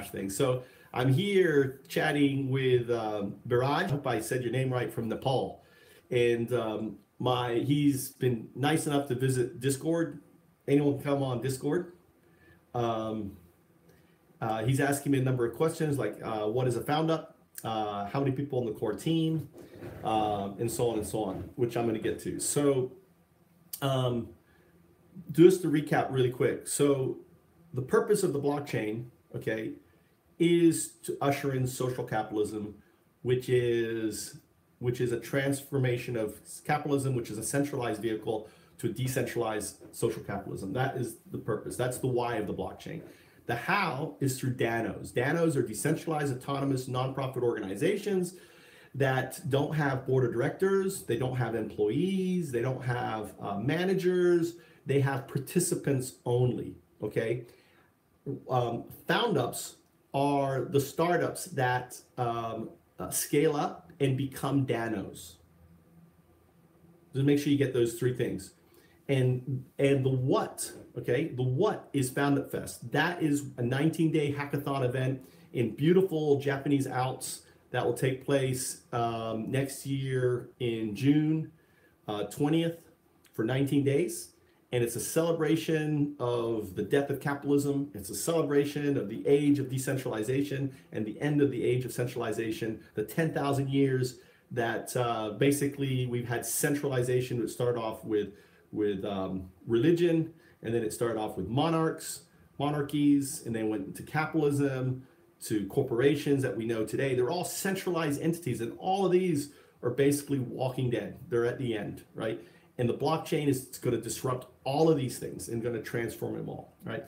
flash thing. So I'm here chatting with Biraj. I hope I said your name right, from Nepal. And he's been nice enough to visit Discord. Anyone can come on Discord. Um, he's asking me a number of questions like what is a Foundup? How many people on the core team? And so on and so on, which I'm going to get to. So um, just to recap really quick. So the purpose of the blockchain, okay, is to usher in social capitalism, which is a transformation of capitalism, which is a centralized vehicle, to a decentralized social capitalism. That is the purpose. That's the why of the blockchain. The how is through DANOs. DANOs are decentralized autonomous nonprofit organizations that don't have board of directors, they don't have employees, they don't have managers, they have participants only, okay? Foundups are the startups that scale up and become DANOs. Just make sure you get those three things. And the what, okay? The what is Foundup Fest. That is a 19-day hackathon event in beautiful Japanese Alps that will take place next year in June 20th for 19 days. And it's a celebration of the death of capitalism. It's a celebration of the age of decentralization and the end of the age of centralization, the 10,000 years that basically we've had centralization. It started off with religion, and then it started off with monarchies, and then went into capitalism, to corporations that we know today. They're all centralized entities, and all of these are basically walking dead. They're at the end, right? And the blockchain is going to disrupt all of these things and going to transform them all, right?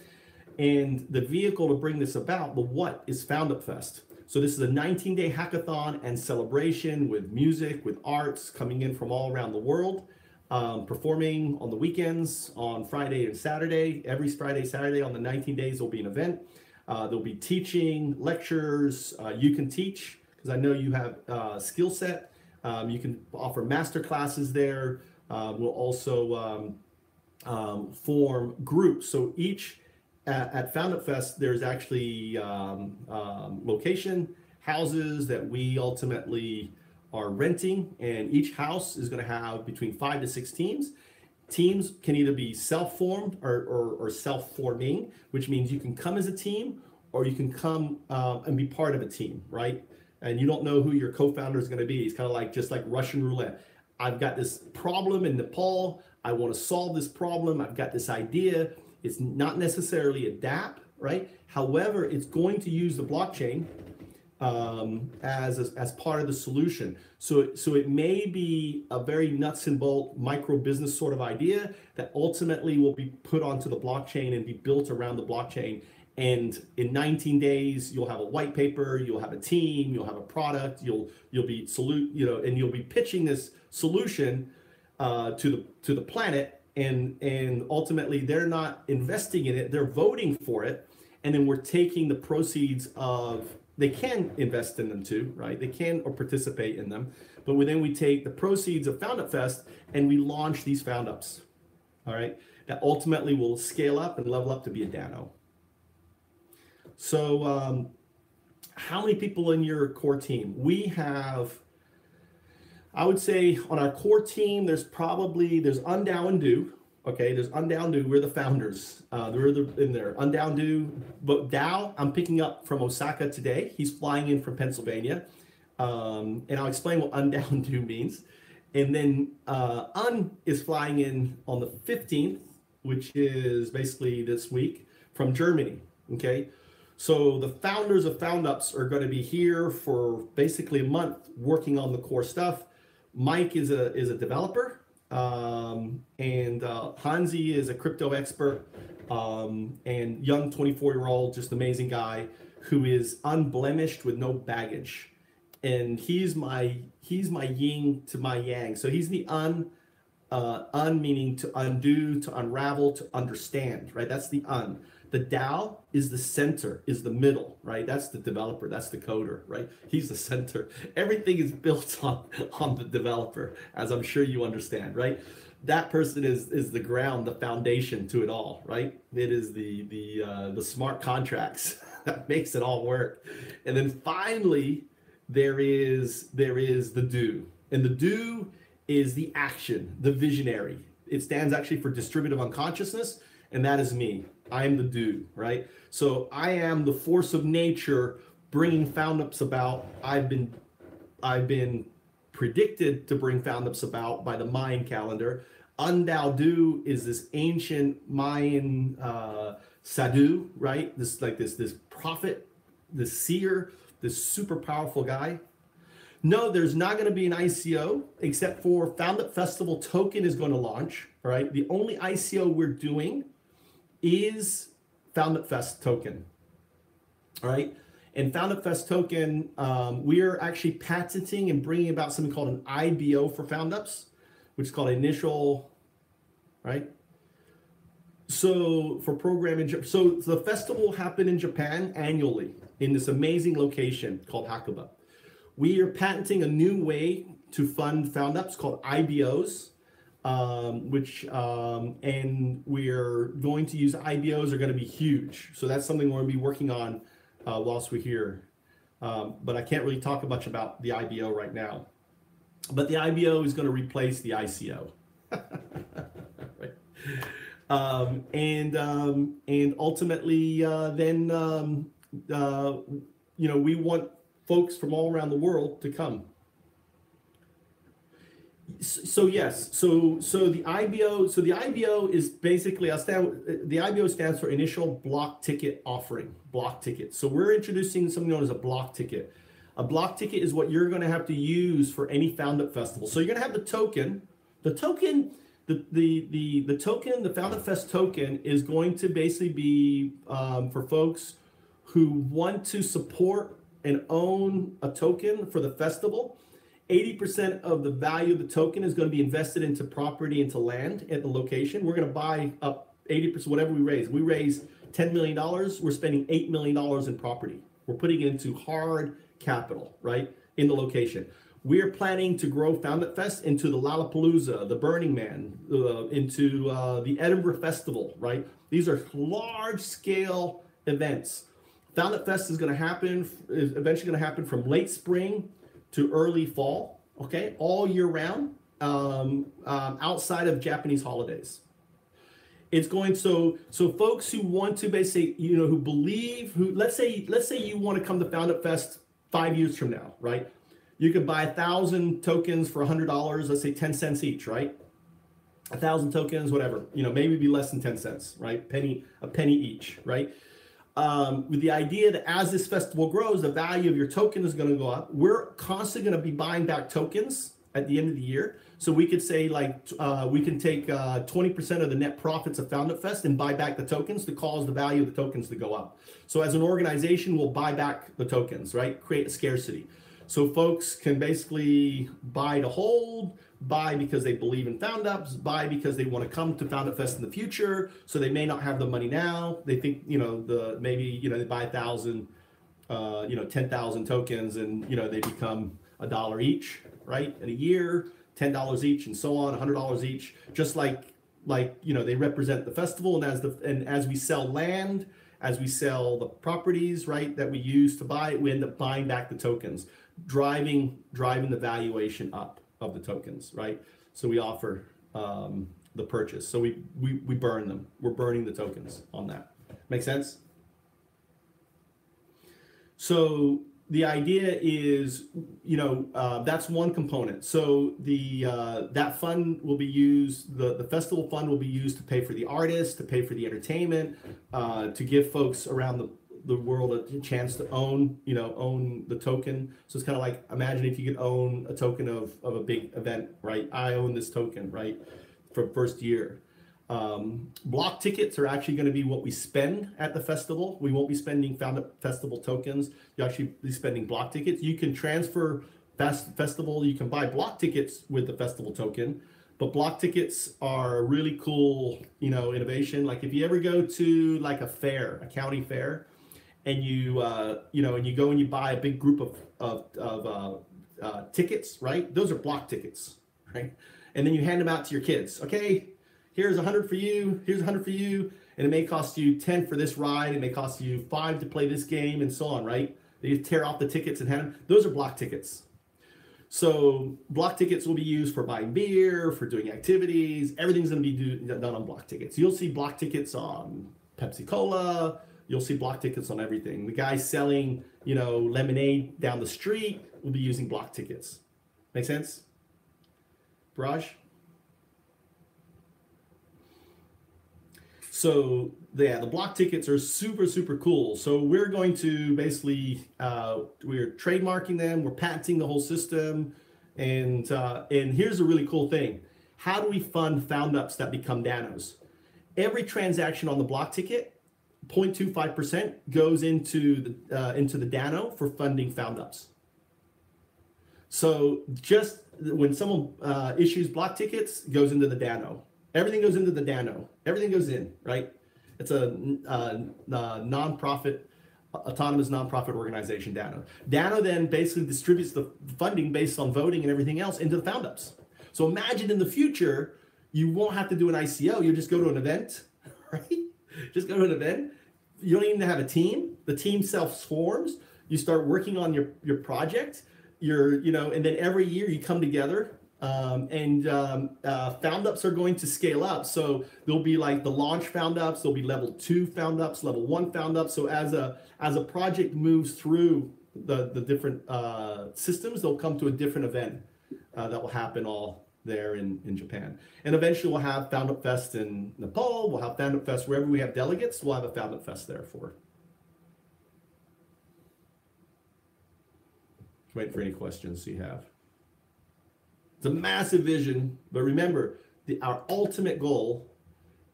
And the vehicle to bring this about, the what, is Foundup Fest. So this is a 19-day hackathon and celebration with music, with arts coming in from all around the world, performing on the weekends, on Friday and Saturday. Every Friday, Saturday on the 19 days, there'll be an event. There'll be teaching, lectures. You can teach, because I know you have skill set. You can offer master classes there. We'll also form groups. So each, at Foundup Fest, there's actually location, houses that we ultimately are renting, and each house is going to have between 5 to 6 teams. Teams can either be self-formed or self-forming, which means you can come as a team or you can come and be part of a team, right? And you don't know who your co-founder is going to be. It's kind of like just like Russian roulette. I've got this problem in Nepal. I want to solve this problem. I've got this idea. It's not necessarily a DApp, right? However, it's going to use the blockchain as part of the solution. So it may be a very nuts and bolt micro business sort of idea that ultimately will be put onto the blockchain and be built around the blockchain. And in 19 days, you'll have a white paper, you'll have a team, you'll have a product, you'll be and you'll be pitching this solution to the planet. And ultimately, they're not investing in it; they're voting for it. And then we're taking the proceeds of. They can invest in them too, right? They can or participate in them. But then we take the proceeds of Foundup Fest and we launch these Foundups, all right? That ultimately will scale up and level up to be a Dano. So how many people in your core team? We have, I would say on our core team, there's Undow and Do. Okay, there's Undow and Do. We're the founders. They're in there. Undow and Do. But Dow, I'm picking up from Osaka today. He's flying in from Pennsylvania. And I'll explain what Undow and Do means. And then is flying in on the 15th, which is basically this week, from Germany. Okay, so the founders of Foundups are going to be here for basically a month working on the core stuff. Mike is a developer. And Hansi is a crypto expert, and young 24-year-old, just amazing guy who is unblemished with no baggage. And he's my yin to my yang. So he's the meaning to undo, to unravel, to understand, right? That's the un. The Dao is the center, is the middle, right? That's the developer, that's the coder, right? He's the center. Everything is built on the developer, as I'm sure you understand, right? That person is the ground, the foundation to it all, right? It is the smart contracts that makes it all work. And then finally, there is the do. And the do is the action, the visionary. It stands actually for distributive unconsciousness, and that is me. I am the do, right? So I am the force of nature bringing Foundups about. I've been predicted to bring Foundups about by the Mayan calendar. Undao Du is this ancient Mayan sadhu, right? This prophet, this seer, this super powerful guy. No, there's not going to be an ICO except for Foundup Festival token is going to launch. All right, the only ICO we're doing is Foundup Fest token. All right, and Foundup Fest token, we are actually patenting and bringing about something called an IBO for Foundups, which is called initial, right? So for programming, so the festival will happen in Japan annually in this amazing location called Hakuba. We are patenting a new way to fund Foundups called IBOs, and we're going to use IBOs are going to be huge. So that's something we're going to be working on whilst we're here. But I can't really talk much about the IBO right now. But the IBO is going to replace the ICO. Right. And ultimately, then we want folks from all around the world to come. So yes, so the IBO is basically the IBO stands for Initial Block Ticket Offering, block ticket. So we're introducing something known as a block ticket. A block ticket is what you're going to have to use for any Foundup Festival. So you're going to have the token. The token, the token, the Foundup Fest token is going to basically be for folks who want to support and own a token for the festival. 80% of the value of the token is going to be invested into property, into land at the location. We're going to buy up 80%, whatever we raise. We raise $10 million, we're spending $8 million in property. We're putting it into hard capital, right, in the location. We're planning to grow Foundup Fest into the Lollapalooza, the Burning Man, into the Edinburgh Festival, right? These are large-scale events. Foundup Fest is eventually going to happen from late spring to early fall, okay, all year round, outside of Japanese holidays. It's going so folks who want to basically, who believe, let's say you want to come to Foundup Fest 5 years from now, right? You could buy 1,000 tokens for $100, let's say 10 cents each, right? 1,000 tokens, whatever, maybe be less than 10 cents, right? A penny each, right? With the idea that as this festival grows, the value of your token is going to go up. We're constantly going to be buying back tokens at the end of the year. So we could say we can take 20% of the net profits of Foundup Fest and buy back the tokens to cause the value of the tokens to go up. So as an organization, we'll buy back the tokens, right? Create a scarcity. So folks can basically buy to hold, buy because they believe in Foundups, buy because they want to come to Foundup Fest in the future. So they may not have the money now. They think, they buy 1,000, 10,000 tokens and, they become $1 each, right? In a year, $10 each and so on, $100 each, just like, they represent the festival. And as we sell land, as we sell the properties, right, that we use to buy it, we end up buying back the tokens, driving the valuation up of the tokens, right? So we offer the purchase. So we burn them. We're burning the tokens on that. Make sense? So the idea is, that's one component. So that fund will be used, the festival fund will be used to pay for the artists, to pay for the entertainment, to give folks around the world a chance to own the token. So it's kind of like, imagine if you could own a token of a big event, right? I own this token, right? For first year. Block tickets are actually going to be what we spend at the festival. We won't be spending Foundup Festival tokens. You'll actually be spending block tickets. You can transfer festival. You can buy block tickets with the festival token, but block tickets are a really cool, innovation. Like if you ever go to like a fair, a county fair, and you go and you buy a big group of tickets, right? Those are block tickets, right? And then you hand them out to your kids. Okay, here's 100 for you. Here's 100 for you. And it may cost you 10 for this ride. It may cost you 5 to play this game and so on, right? They tear off the tickets and hand them. Those are block tickets. So block tickets will be used for buying beer, for doing activities. Everything's going to be done on block tickets. You'll see block tickets on Pepsi Cola. You'll see block tickets on everything. The guy selling, lemonade down the street will be using block tickets. Make sense? Barrage? So yeah, the block tickets are super, super cool. So we're going to basically, we're trademarking them, we're patenting the whole system. And here's a really cool thing. How do we fund Foundups that become Danos? Every transaction on the block ticket, 0.25% goes into the Dano for funding Foundups. So just when someone issues block tickets, it goes into the Dano. Everything goes into the Dano. Everything goes in, right? It's a nonprofit, autonomous nonprofit organization, Dano. Dano then basically distributes the funding based on voting and everything else into the Foundups. So imagine in the future, you won't have to do an ICO. You just go to an event, right? Just go to an event. You don't even have a team. The team self-forms. You start working on your project. And then every year you come together. Foundups are going to scale up. So there'll be like the launch Foundups, there'll be level 2 Foundups, level 1 Foundups. So as a project moves through the different systems, they'll come to a different event that will happen all there in Japan. And eventually we'll have Foundup Fest in Nepal, we'll have Foundup Fest wherever we have delegates, we'll have a Foundup Fest there for. Wait for any questions you have. It's a massive vision, but remember, our ultimate goal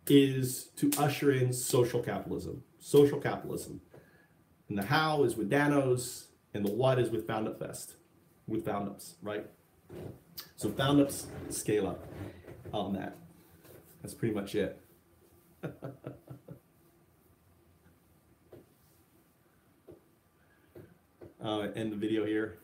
is to usher in social capitalism. Social capitalism. And the how is with Danos, and the what is with Foundup Fest, with Foundups, right? So Foundups scale up on that. That's pretty much it. End the video here.